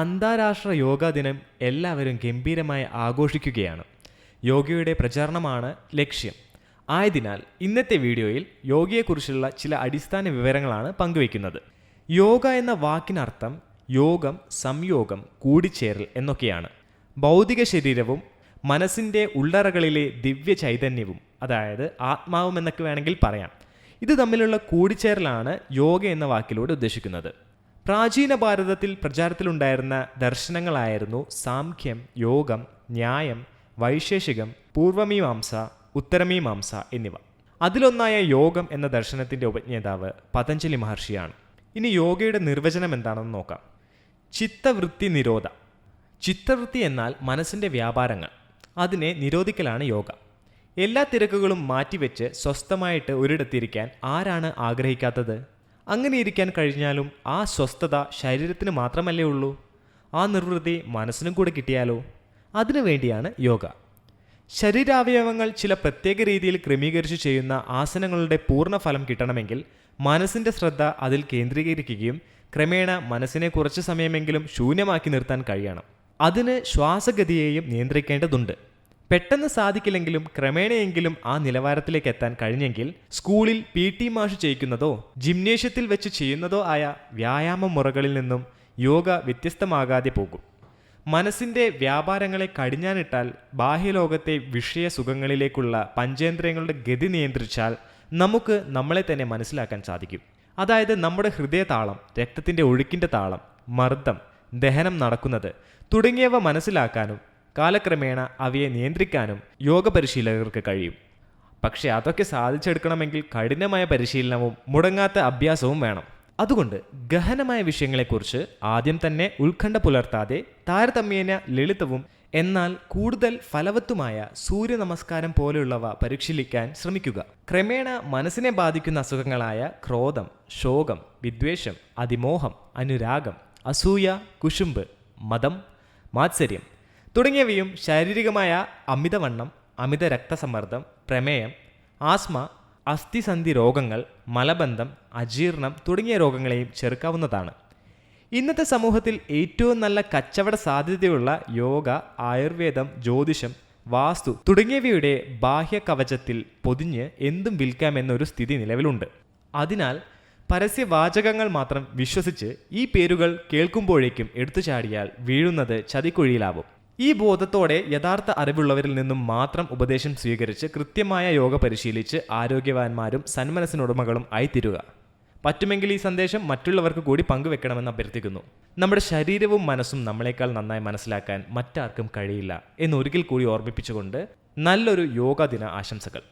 അന്താരാഷ്ട്ര യോഗാ ദിനം എല്ലാവരും ഗംഭീരമായി ആഘോഷിക്കുകയാണ്. യോഗയുടെ പ്രചാരണമാണ് ലക്ഷ്യം. ആയതിനാൽ ഇന്നത്തെ വീഡിയോയിൽ യോഗയെക്കുറിച്ചുള്ള ചില അടിസ്ഥാന വിവരങ്ങളാണ് പങ്കുവയ്ക്കുന്നത്. യോഗ എന്ന വാക്കിനർത്ഥം യോഗം, സംയോഗം, കൂടിച്ചേരൽ എന്നൊക്കെയാണ്. ഭൗതിക ശരീരവും മനസ്സിൻ്റെ ഉള്ളറകളിലെ ദിവ്യ ചൈതന്യവും, അതായത് ആത്മാവും എന്നൊക്കെ വേണമെങ്കിൽ പറയാം, ഇത് തമ്മിലുള്ള കൂടിച്ചേരലാണ് യോഗ എന്ന വാക്കിലൂടെ ഉദ്ദേശിക്കുന്നത്. പ്രാചീന ഭാരതത്തിൽ പ്രചാരത്തിലുണ്ടായിരുന്ന ദർശനങ്ങളായിരുന്നു സാംഖ്യം, യോഗം, ന്യായം, വൈശേഷികം, പൂർവമീമാംസ, ഉത്തരമീമാംസ എന്നിവ. അതിലൊന്നായ യോഗം എന്ന ദർശനത്തിൻ്റെ ഉപജ്ഞാതാവ് പതഞ്ജലി മഹർഷിയാണ്. ഇനി യോഗയുടെ നിർവചനം എന്താണെന്ന് നോക്കാം. ചിത്തവൃത്തി നിരോധ. ചിത്തവൃത്തി എന്നാൽ മനസ്സിൻ്റെ വ്യാപാരങ്ങൾ, അതിനെ നിരോധിക്കലാണ് യോഗ. എല്ലാ തിരക്കുകളും മാറ്റിവെച്ച് സ്വസ്ഥമായിട്ട് ഒരിടത്തിരിക്കാൻ ആരാണ് ആഗ്രഹിക്കാത്തത്? അങ്ങനെ ഇരിക്കാൻ കഴിഞ്ഞാലും ആ സ്വസ്ഥത ശരീരത്തിന് മാത്രമല്ലേ ഉള്ളൂ, ആ നിർവൃത്തി മനസ്സിനും കൂടെ കിട്ടിയാലോ? അതിനു വേണ്ടിയാണ് യോഗ. ശരീരാവയവങ്ങൾ ചില പ്രത്യേക രീതിയിൽ ക്രമീകരിച്ച് ചെയ്യുന്ന ആസനങ്ങളുടെ പൂർണ്ണ ഫലം കിട്ടണമെങ്കിൽ മനസ്സിൻ്റെ ശ്രദ്ധ അതിൽ കേന്ദ്രീകരിക്കുകയും ക്രമേണ മനസ്സിനെ കുറച്ച് സമയമെങ്കിലും ശൂന്യമാക്കി നിർത്താൻ കഴിയണം. അതിന് ശ്വാസഗതിയെയും നിയന്ത്രിക്കേണ്ടതുണ്ട്. പെട്ടെന്ന് സാധിക്കില്ലെങ്കിലും ക്രമേണയെങ്കിലും ആ നിലവാരത്തിലേക്ക് എത്താൻ കഴിഞ്ഞെങ്കിൽ സ്കൂളിൽ PT മാഷ് ചെയ്യിക്കുന്നതോ ജിംനേഷ്യത്തിൽ വെച്ച് ചെയ്യുന്നതോ ആയ വ്യായാമ മുറകളിൽ നിന്നും യോഗ വ്യത്യസ്തമാകാതെ പോകും. മനസ്സിൻ്റെ വ്യാപാരങ്ങളെ കടിഞ്ഞാനിട്ടാൽ ബാഹ്യലോകത്തെ വിഷയസുഖങ്ങളിലേക്കുള്ള പഞ്ചേന്ദ്രിയങ്ങളുടെ ഗതി നിയന്ത്രിച്ചാൽ നമുക്ക് നമ്മളെ തന്നെ മനസ്സിലാക്കാൻ സാധിക്കും. അതായത് നമ്മുടെ ഹൃദയതാളം, രക്തത്തിൻ്റെ ഒഴുക്കിൻ്റെ താളം, മർദ്ദം, ദഹനം നടക്കുന്നത് തുടങ്ങിയവ മനസ്സിലാക്കാനും കാലക്രമേണ അവയെ നിയന്ത്രിക്കാനും യോഗ പരിശീലകർക്ക് കഴിയും. പക്ഷേ അതൊക്കെ സാധിച്ചെടുക്കണമെങ്കിൽ കഠിനമായ പരിശീലനവും മുടങ്ങാത്ത അഭ്യാസവും വേണം. അതുകൊണ്ട് ഗഹനമായ വിഷയങ്ങളെക്കുറിച്ച് ആദ്യം തന്നെ ഉത്കണ്ഠ പുലർത്താതെ താരതമ്യേന ലളിതവും എന്നാൽ കൂടുതൽ ഫലവത്തുമായ സൂര്യ നമസ്കാരം പോലെയുള്ളവ പരിശീലിക്കാൻ ശ്രമിക്കുക. ക്രമേണ മനസ്സിനെ ബാധിക്കുന്ന അസുഖങ്ങളായ ക്രോധം, ശോകം, വിദ്വേഷം, അതിമോഹം, അനുരാഗം, അസൂയ, കുശുമ്പ്, മദം, മാത്സര്യം തുടങ്ങിയവയും ശാരീരികമായ അമിതവണ്ണം, അമിത രക്തസമ്മർദ്ദം, പ്രമേയം, ആസ്മ, അസ്ഥിസന്ധി രോഗങ്ങൾ, മലബന്ധം, അജീർണം തുടങ്ങിയ രോഗങ്ങളെയും ചെറുക്കാവുന്നതാണ്. ഇന്നത്തെ സമൂഹത്തിൽ ഏറ്റവും നല്ല കച്ചവട സാധ്യതയുള്ള യോഗ, ആയുർവേദം, ജ്യോതിഷം, വാസ്തു തുടങ്ങിയവയുടെ ബാഹ്യ കവചത്തിൽ പൊതിഞ്ഞ് എന്തും വിൽക്കാമെന്നൊരു സ്ഥിതി നിലവിലുണ്ട്. അതിനാൽ പരസ്യവാചകങ്ങൾ മാത്രം വിശ്വസിച്ച് ഈ പേരുകൾ കേൾക്കുമ്പോഴേക്കും എടുത്തുചാടിയാൽ വീഴുന്നത് ചതിക്കുഴിയിലാവും. ഈ ബോധത്തോടെ യഥാർത്ഥ അറിവുള്ളവരിൽ നിന്നും മാത്രം ഉപദേശം സ്വീകരിച്ച് കൃത്യമായ യോഗ പരിശീലിച്ച് ആരോഗ്യവാന്മാരും സന്മനസ്സിനുടമകളും ആയിത്തീരുക. പറ്റുമെങ്കിൽ ഈ സന്ദേശം മറ്റുള്ളവർക്ക് കൂടി പങ്കുവെക്കണമെന്ന് അഭ്യർത്ഥിക്കുന്നു. നമ്മുടെ ശരീരവും മനസ്സും നമ്മളെക്കാൾ നന്നായി മനസ്സിലാക്കാൻ മറ്റാർക്കും കഴിയില്ല എന്നൊരിക്കൽ കൂടി ഓർമ്മിപ്പിച്ചുകൊണ്ട് നല്ലൊരു യോഗാ ദിന ആശംസകൾ.